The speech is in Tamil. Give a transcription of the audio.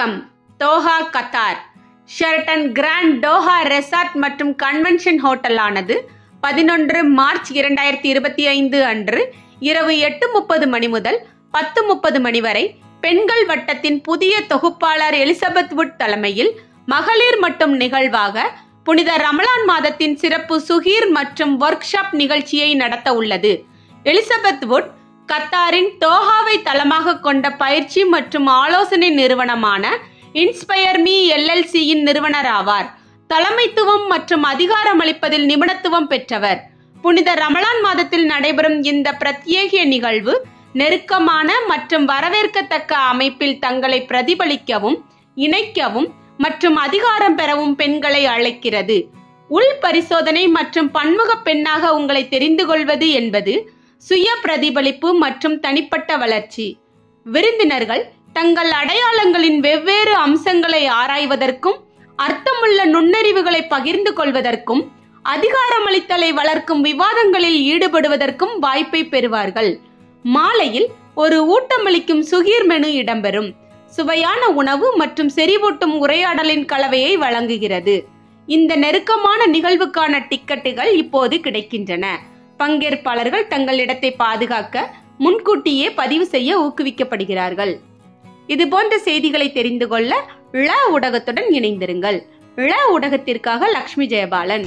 வணக்கம். Doha, Qatar. Sheraton Grand Doha resort மற்றும் கன்வென்ஷன் ஹோட்டல் ஆனது 11 மார்ச் 2025 அன்று இரவு 8:30 மணி முதல் 10:30 மணி வரை பெண்கள் வட்டத்தின் புதிய தொகுப்பாளர் எலிசபெத் வுட் தலைமையில் மகளிர் மட்டும் நிகழ்வாக புனித ரமலான் மாதத்தின் சிறப்பு சுகீர் மற்றும் ஒர்க் ஷாப் நிகழ்ச்சியை நடத்த உள்ளது. எலிசபெத் வுட் கத்தாரின் தோஹாவை தளமாக கொண்ட பயிற்சி மற்றும் ஆலோசனை நிறுவனமான இன்ஸ்பயர் மீ LLCயின் நிறுவனர் ஆவார். தலைமைத்துவம் மற்றும் அதிகாரமளிப்பதில் நிபுணத்துவம் பெற்றவர். புனித ரமலான் மாதத்தில் நடைபெறும் இந்த பிரத்யேக நிகழ்வு நெருக்கமான மற்றும் வரவேற்கத்தக்க அமைப்பில் தங்களை பிரதிபலிக்கவும், இணைக்கவும் மற்றும் அதிகாரம் பெறவும் பெண்களை அழைக்கிறது. உள் பரிசோதனை மற்றும் பன்முக பெண்ணாக உங்களை தெரிந்து கொள்வது என்பது சுய பிரதிபலிப்பு மற்றும் தனிப்பட்ட வளர்ச்சி. விருந்தினர்கள் தங்கள் அடையாளங்களின் வெவ்வேறு அம்சங்களை ஆராய்வதற்கும், அர்த்தமுள்ள நுண்ணறிவுகளை பகிர்ந்து கொள்வதற்கும், அதிகாரமளித்தலை வளர்க்கும் விவாதங்களில் ஈடுபடுவதற்கும் வாய்ப்பை பெறுவார்கள். மாலையில் ஒரு ஊட்டமளிக்கும் சுகீர் மெனு இடம்பெறும். சுவையான உணவு மற்றும் செறிவூட்டும் உரையாடலின் கலவையை வழங்குகிறது. இந்த நெருக்கமான நிகழ்வுக்கான டிக்கெட்டுகள் இப்போது கிடைக்கின்றன. பங்கேற்பாளர்கள் தங்கள் இடத்தை பாதுகாக்க முன்கூட்டியே பதிவு செய்ய ஊக்குவிக்கப்படுகிறார்கள். இது போன்ற செய்திகளை தெரிந்து கொள்ள ழ ஊடகத்துடன் இணைந்திருங்கள். ழ ஊடகத்திற்காக லட்சுமி ஜெயபாலன்.